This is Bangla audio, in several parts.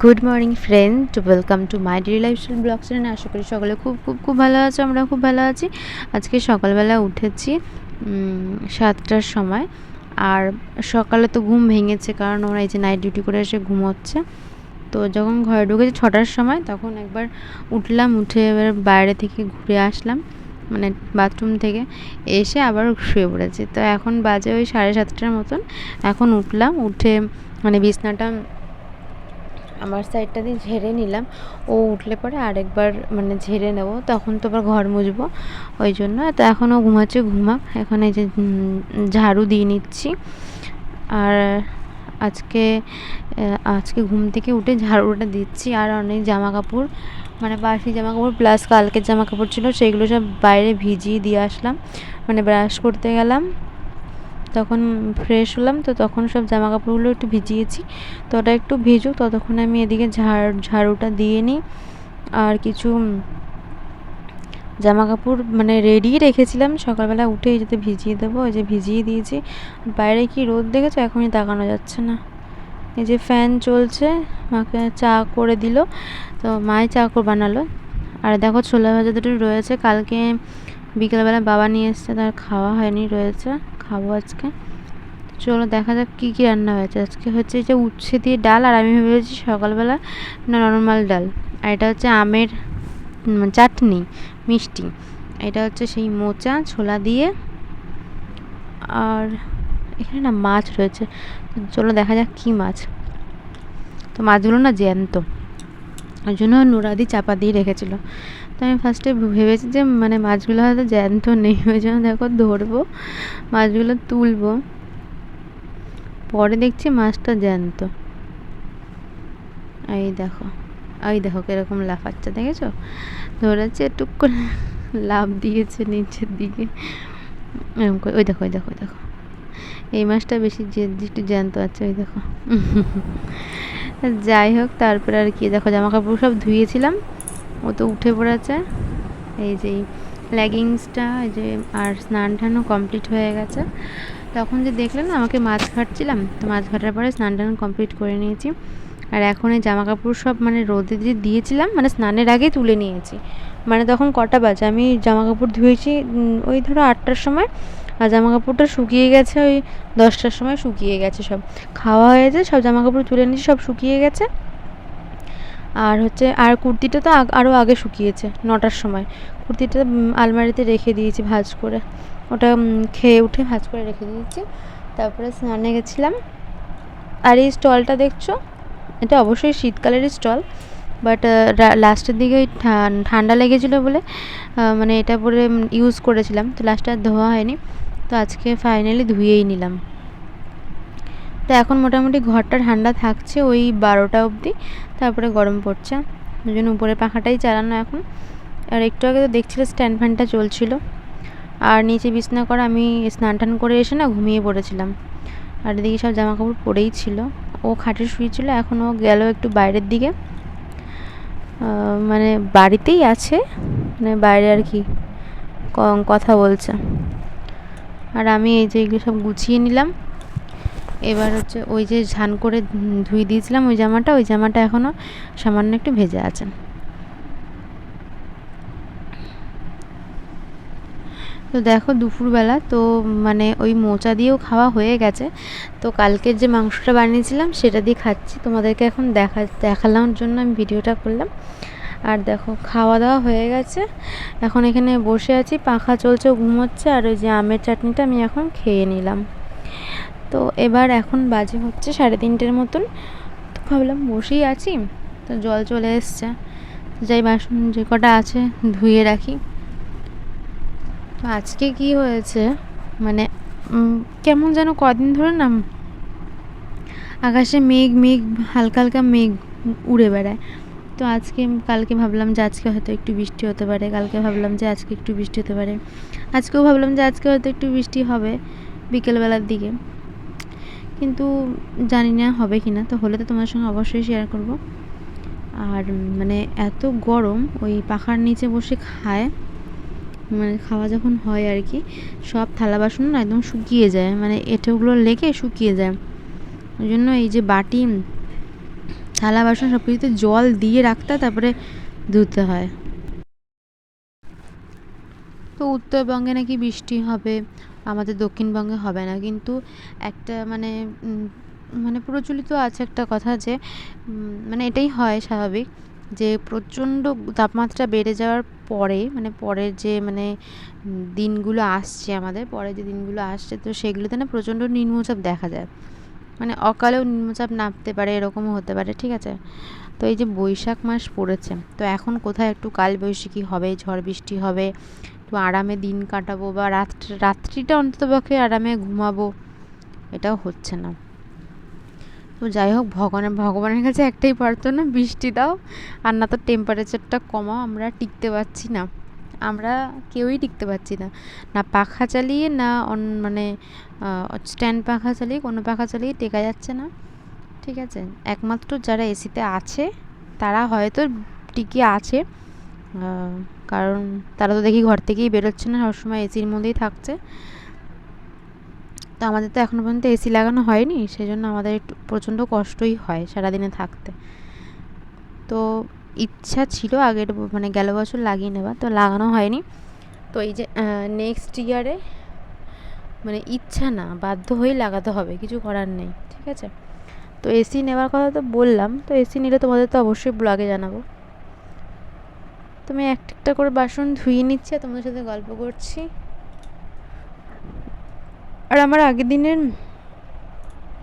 Good morning friend, welcome to my daily lifestyle blog channel. আশা করি সকলে খুব খুব খুব ভালো আছে। আমরা খুব ভালো আছি। আজকে সকালবেলা উঠেছি 7টার সময়। আর সকালে তো ঘুম ভেঙেছে, কারণ ওরা এই যে নাইট ডিউটি করে এসে ঘুমোচ্ছে। তো যখন ঘরে ঢুকেছি 6টার সময়, তখন একবার উঠলাম, উঠে এবার বাইরে থেকে ঘুরে আসলাম, মানে বাথরুম থেকে এসে আবার শুয়ে পড়েছি। তো এখন বাজে ওই 7:30টার মতন। এখন উঠলাম, উঠে মানে বিছনাটা আমার সাইডটা দিয়ে ঝেড়ে নিলাম। ও উঠলে পরে আরেকবার মানে ঝেড়ে নেব, তখন তো আবার ঘর মুছবো, ওই জন্য। তো এখনও ঘুমাচ্ছে, ঘুমাক। এখন এই যে ঝাড়ু দিয়ে নিচ্ছি। আর আজকে আজকে ঘুম থেকে উঠে ঝাড়ুটা দিচ্ছি। আর অনেক জামা কাপড়, মানে বাসি জামা কাপড় প্লাস কালকের জামা কাপড় ছিল, সেইগুলো সব বাইরে ভিজিয়ে দিয়ে আসলাম। মানে ব্রাশ করতে গেলাম, তখন ফ্রেশ হলাম, তো তখন সব জামা কাপড়গুলো একটু ভিজিয়েছি। তো ওটা একটু ভিজুক, ততক্ষণ আমি এদিকে ঝাড়ুটা দিয়ে নিই। আর কিছু জামা কাপড় মানে রেডি রেখেছিলাম, সকালবেলা উঠেই যাতে ভিজিয়ে দেবো, ওই যে ভিজিয়ে দিয়েছি। বাইরে কি রোদ দেখেছো, এখনই তাকানো যাচ্ছে না। এই যে ফ্যান চলছে, মাকে চা করে দিল, তো মাই চা বানালো। আর দেখো ছোলা ভাজা দুটো রয়েছে, কালকে বিকেলবেলা বাবা নিয়ে এসছে, তার খাওয়া হয়নি, রয়েছে, খাবো আজকে। চলো দেখা যাক কী কী রান্না হয়েছে। আজকে হচ্ছে যে উচ্ছে দিয়ে ডাল, আর আমি ভেবেছি সকালবেলা নর্মাল ডাল। আর এটা হচ্ছে আমের চাটনি, মিষ্টি। এটা হচ্ছে সেই মোচা ছোলা দিয়ে। আর এখানে না মাছ রয়েছে, চলো দেখা যাক কী মাছ। তো মাছগুলো না জ্যান্ত, ওই জন্য নোড়া দিয়ে চাপা দিয়ে রেখেছিলো। তো আমি ফার্স্টে ভেবেছি যে মানে মাছগুলো হয়তো জ্যান্ত নেই, ওই জন্য দেখো ধরবো, মাছগুলো তুলবো, পরে দেখছি মাছটা জ্যান্ত। এই দেখো, এই দেখো কিরকম লাফাচ্ছে, দেখেছো? ধরেছে, টুক করে লাফ দিয়েছে নিচের দিকে, এরকম করে। ওই দেখো, ওই দেখো, ওই দেখো, এই মাছটা বেশি একটু জ্যান্ত আছে, ওই দেখো। যাই হোক, তারপরে আর কি, দেখো জামা কাপড় সব ধুয়েছিলাম, ও তো উঠে পড়েছে। এই যে লেগিংসটা, এই যে, আর স্নান টানও কমপ্লিট হয়ে গেছে। তখন যে দেখলেন না আমাকে মাছ ঘাটছিলাম, তো মাছ ঘাটার পরে স্নান টান কমপ্লিট করে নিয়েছি। আর এখন এই জামা কাপড় সব মানে রোদে দিয়ে দিয়েছিলাম, মানে স্নানের আগেই তুলে নিয়েছি। মানে তখন কটা বাজে, আমি জামা কাপড় ধুয়েছি ওই ধরো 8টার সময়, আর জামা কাপড়টা শুকিয়ে গেছে ওই 10টার সময়, শুকিয়ে গেছে সব। খাওয়া হয়েছে, সব জামা কাপড় তুলে নিয়েছি, সব শুকিয়ে গেছে। আর হচ্ছে, আর কুর্তিটা তো আরও আগে শুকিয়েছে 9টার সময়। কুর্তিটা আলমারিতে রেখে দিয়েছি ভাঁজ করে, ওটা খেয়ে উঠে ভাঁজ করে রেখে দিয়েছি। তারপরে স্নানে গেছিলাম। আর এই স্টলটা দেখছো, এটা অবশ্যই শীতকালেরই স্টল, বাট লাস্টের দিকে ওই ঠান্ডা লেগেছিলো বলে মানে এটা পরে ইউজ করেছিলাম, তো লাস্টে আর ধোয়া হয়নি। তো আজকে ফাইনালি ধুয়েই নিলাম। তো এখন মোটামুটি ঘরটা ঠান্ডা থাকছে ওই 12টা অবধি, তারপরে গরম পড়ছে, ওই জন্য উপরে পাখাটাই চালানো এখন। আর একটু আগে তো দেখছিলে স্ট্যান্ড ফ্যানটা চলছিল। আর নিচে বিছনা করা, আমি স্নান টান করে এসে না ঘুমিয়ে পড়েছিলাম। আর এদিকে সব জামা কাপড় পরেই ছিল। ও খাটে শুয়েছিল, এখন ও গেল একটু বাইরের দিকে, মানে বাড়িতেই আছে, মানে বাইরে আর কি কথা বলছে। আর আমি এই যে এগুলো সব গুছিয়ে নিলাম। এবার হচ্ছে ওই যে ঝান করে ধুয়ে দিয়েছিলাম ওই জামাটা এখনও সামান্য একটু ভেজে আছে। তো দেখো দুপুরবেলা তো মানে ওই মোচা দিয়েও খাওয়া হয়ে গেছে। তো কালকের যে মাংসটা বানিয়েছিলাম সেটা দিয়ে খাচ্ছি, তোমাদেরকে এখন দেখালাম জন্য আমি ভিডিওটা করলাম। আর দেখো খাওয়া দাওয়া হয়ে গেছে, এখন এখানে বসে আছি, পাখা চলছে, ঘুমোচ্ছে। আর ওই যে আমের চাটনিটা আমি এখন খেয়ে নিলাম। তো এবার এখন বাজে হচ্ছে 3:30 মতন। তো ভাবলাম বসেই আছি, তো জল চলে এসছে, যাই বাসন যে কটা আছে ধুয়ে রাখি। তো আজকে কি হয়েছে, মানে কেমন যেন কদিন ধরে না আকাশে মেঘ মেঘ, হালকা হালকা মেঘ উড়ে বেড়ায়। তো কালকে ভাবলাম যে আজকে হয়তো একটু বৃষ্টি হতে পারে, কালকে ভাবলাম যে আজকে একটু বৃষ্টি হতে পারে, আজকেও ভাবলাম যে আজকে হয়তো একটু বৃষ্টি হবে বিকেলবেলার দিকে, কিন্তু জানি না হবে কি না। তো হলে তো তোমার সঙ্গে অবশ্যই শেয়ার করব। আর মানে এত গরম, ওই পাখার নিচে বসে খায়, মানে খাওয়া যখন হয় আর কি, সব থালা বাসন না একদম শুকিয়ে যায়, মানে এঁঠোগুলো লেগে শুকিয়ে যায়। ওই জন্য এই যে বাটি থালা বাসন সব কিছুতে জল দিয়ে রাখতে হয়, তারপরে ধুতে হয়। তো উত্তরবঙ্গে নাকি বৃষ্টি হবে, আমাদের দক্ষিণবঙ্গে হবে না, কিন্তু একটা মানে প্রচলিত আছে একটা কথা যে মানে এটাই হয় স্বাভাবিক, যে প্রচণ্ড তাপমাত্রা বেড়ে যাওয়ার পরে মানে পরের যে দিনগুলো আসছে, আমাদের পরে যে দিনগুলো আসছে, তো সেগুলোতে না প্রচণ্ড নিম্নচাপ দেখা যায়, মানে অকালেও নিম্নচাপ নামতে পারে, এরকমও হতে পারে, ঠিক আছে। তো এই যে বৈশাখ মাস পড়েছে, তো এখন কোথায় একটু কালবৈশাখী হবে, ঝড় বৃষ্টি হবে, একটু আরামে দিন কাটাবো বা রাত্রিটা অন্ততপক্ষে আরামে ঘুমাবো, এটাও হচ্ছে না। তো যাই হোক, ভগবানের কাছে একটাই প্রার্থনা, বৃষ্টি দাও, আর না তো টেম্পারেচারটা কমাও, আমরা টিকতে পারছি না, আমরা কেউই টিকতে পারছি না, না পাখা চালিয়ে, না স্ট্যান্ড পাখা চালিয়ে, কোনো পাখা চালিয়ে টেকা যাচ্ছে না, ঠিক আছে। একমাত্র যারা এসিতে আছে তারা হয়তো টিকে আছে, কারণ তারা তো দেখি ঘর থেকেই বেরোচ্ছে না, সবসময় এসির মধ্যেই থাকছে। তো আমাদের তো এখনও পর্যন্ত এসি লাগানো হয়নি, সেই জন্য আমাদের একটু প্রচণ্ড কষ্টই হয় সারাদিনে থাকতে। তো ইচ্ছা ছিল আগের গেল বছর লাগিয়ে নেওয়া, তো লাগানো হয়নি। তো এই যে নেক্সট ইয়ারে ইচ্ছা না, বাধ্য হয়ে লাগাতে হবে, কিছু করার নেই, ঠিক আছে। তো এসি নেওয়ার কথা তো বললাম, তো এসি নিলে তোমাদের তো অবশ্যই ব্লগে জানাবো। তুমি একটা করে বাসন ধুয়ে নিচ্ছি আর তোমাদের সাথে গল্প করছি। আর আমার আগের দিনের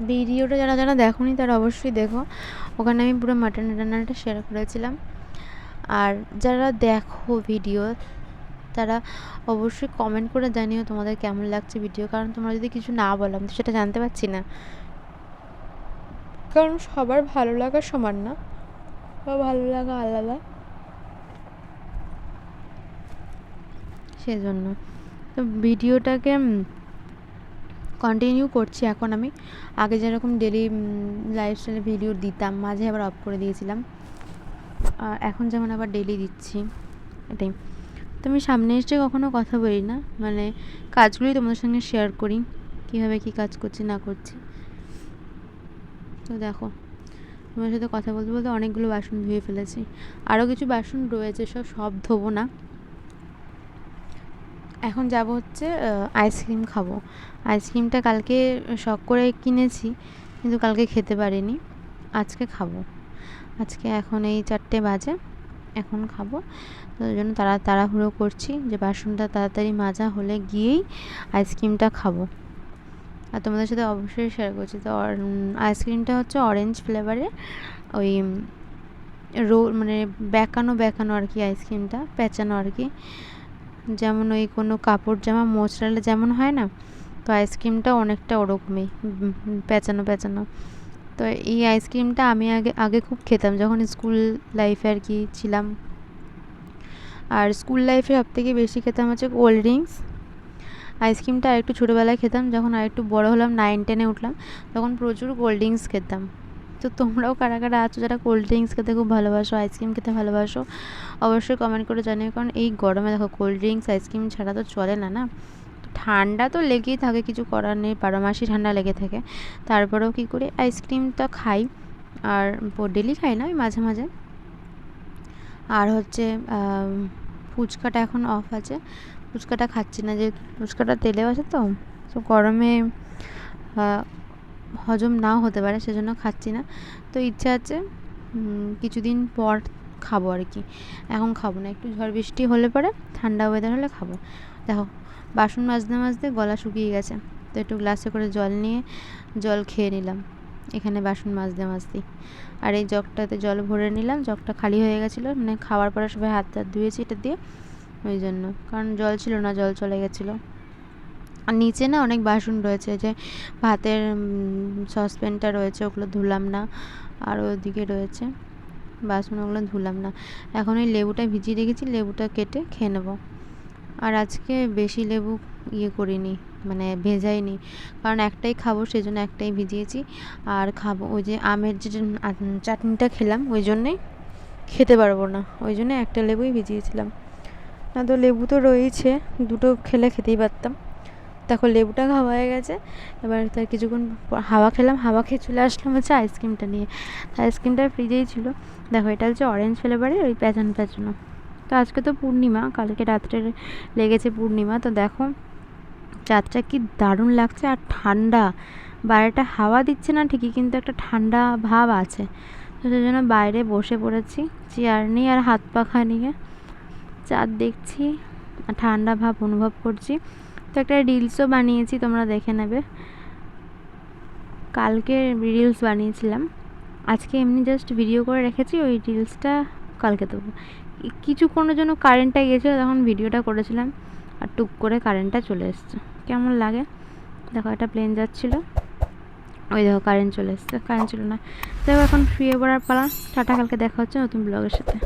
ভিডিওটা যারা যারা দেখোনি তারা অবশ্যই দেখো, ওখানে আমি পুরো মাটন রান্নাটা শেয়ার করেছিলাম। আর যারা দেখো ভিডিও তারা অবশ্যই কমেন্ট করে জানিও তোমাদের কেমন লাগছে ভিডিও, কারণ তোমরা যদি কিছু না বলো আমি তো সেটা জানতে পারছি না, কারণ সবার ভালো লাগা সমান না, বা ভালো লাগা আলাদা, সেজন্য তো ভিডিওটাকে কন্টিনিউ করছি এখন আমি। আগে যেরকম ডেলি লাইফস্টাইলে ভিডিও দিতাম, মাঝে আবার অফ করে দিয়েছিলাম, আর এখন যেমন আবার ডেলি দিচ্ছি, এটাই। তো আমি সামনে এসে কখনো কথা বলি না, কাজগুলোই তোমাদের সঙ্গে শেয়ার করি, কীভাবে কী কাজ করছি না করছি। তো দেখো, তোমার সাথে কথা বলতে বলতে অনেকগুলো বাসন ধুয়ে ফেলেছি, আরও কিছু বাসন রয়েছে, সব ধোবো না। এখন যাব হচ্ছে আইসক্রিম খাবো। আইসক্রিমটা কালকে শখ করে কিনেছি, কিন্তু কালকে খেতে পারিনি, আজকে খাবো। আজকে এখন এই 4টে বাজে, এখন খাবো, তো ওই জন্য তাড়াহুড়ো করছি যে বাসনটা তাড়াতাড়ি মাজা হলে গিয়েই আইসক্রিমটা খাবো। আর তোমাদের সাথে অবশ্যই শেয়ার করছি। তো আইসক্রিমটা হচ্ছে অরেঞ্জ ফ্লেভারের, ওই রোল বেঁকানো আর কি, আইসক্রিমটা পেঁচানো আর কি, যেমন ওই কোনো কাপড় জামা মোচড়ালে যেমন হয় না, তো আইসক্রিমটা অনেকটা ওরকমই পেঁচানো। তো এই আইসক্রিমটা আমি আগে খুব খেতাম যখন স্কুল লাইফে আর কি ছিলাম। আর স্কুল লাইফে সবথেকে বেশি খেতাম হচ্ছে কোল্ড ড্রিঙ্কস। আইসক্রিমটা আরেকটু ছোটোবেলায় খেতাম, যখন আরেকটু বড়ো হলাম 9-10-এ উঠলাম, তখন প্রচুর কোল্ড ড্রিঙ্কস খেতাম। তো তোমরাও কারা কারা আছো যারা কোল্ড ড্রিঙ্কস খেতে খুব ভালোবাসো, আইসক্রিম খেতে ভালোবাসো, অবশ্যই কমেন্ট করে জানিও। কারণ এই গরমে দেখো কোল্ড ড্রিঙ্কস আইসক্রিম ছাড়া তো চলে না, না। ঠান্ডা তো লেগেই থাকে, কিছু করার নেই, 12 মাসই ঠান্ডা লেগে থাকে। তারপরেও কী করি, আইসক্রিমটা খাই, আর ডেলি খাই না, ওই মাঝে মাঝে। আর হচ্ছে ফুচকাটা এখন অফ আছে, ফুচকাটা খাচ্ছি না, যে ফুচকাটা তেলেও আছে, তো গরমে হজম নাও হতে পারে, সেজন্য খাচ্ছি না। তো ইচ্ছা আছে কিছুদিন পর খাবো আর কি, এখন খাবো না, একটু ঝড় বৃষ্টি হলে পরে ঠান্ডা ওয়েদার হলে খাবো। দেখো বাসন মাজতে মাজতে গলা শুকিয়ে গেছে, তো একটু গ্লাসে করে জল নিয়ে জল খেয়ে নিলাম এখানে বাসন মাজতেই। আর এই জগটাতে জল ভরে নিলাম, জগটা খালি হয়ে গেছিলো, খাওয়ার পরে সবাই হাত ধুয়েছি এটা দিয়ে, ওই জন্য, কারণ জল ছিল না, জল চলে গেছিলো। আর নিচে না অনেক বাসন রয়েছে, যে ভাতের সসপ্যানটা রয়েছে, ওগুলো ধুলাম না, আর ওদিকে রয়েছে বাসন, ওগুলো ধুলাম না। এখন ওই লেবুটা ভিজিয়ে রেখেছি, লেবুটা কেটে খেয়ে নেবো। আর আজকে বেশি লেবু করিনি, ভেজাইনি, কারণ একটাই খাবো, সেই জন্য একটাই ভিজিয়েছি। আর খাবো ওই যে আমের যে চাটনিটা খেলাম, ওই জন্যেই খেতে পারবো না, ওই জন্য একটা লেবুই ভিজিয়েছিলাম, না তো লেবু তো রয়েছে, দুটো খেলে খেতেই পারতাম। দেখো লেবুটা খাওয়া হয়ে গেছে, এবার তার কিছুক্ষণ হাওয়া খেলাম, হাওয়া খেয়ে চলে আসলাম হচ্ছে আইসক্রিমটা নিয়ে। আইসক্রিমটা ফ্রিজেই ছিল। দেখো এটা হচ্ছে অরেঞ্জ ফ্লেভারের ওই প্যাঁচানো প্যাঁচানো। তো আজকে তো পূর্ণিমা, কালকে রাত্রে লেগেছে পূর্ণিমা। তো দেখো চাঁদটা কি দারুণ লাগছে, আর ঠান্ডা, বাইরেটা হাওয়া দিচ্ছে না ঠিকই কিন্তু একটা ঠান্ডা ভাব আছে। তো সেই জন্য বাইরে বসে পড়েছি চেয়ার নিয়ে আর হাত পাখা নিয়ে, চাঁদ দেখছি আর ঠান্ডা ভাব অনুভব করছি। তো একটা রিলসও বানিয়েছি, তোমরা দেখে নেবে। কালকে রিলস বানিয়েছিলাম, আজকে এমনি জাস্ট ভিডিও করে রেখেছি, ওই রিলসটা কালকে দেবো। কিছুক্ষণের জন্য কারেন্টটা গিয়েছিলো, তখন ভিডিওটা করেছিলাম আর টুক করে কারেন্টটা চলে এসছে। কেমন লাগে দেখো, একটা প্লেন যাচ্ছিলো, ওই দেখো কারেন্ট চলে এসছে, কারেন্ট ছিল না। দেখো এখন শুয়ে পড়ার পালা। টাটা, কালকে দেখা হচ্ছে নতুন ব্লগের সাথে।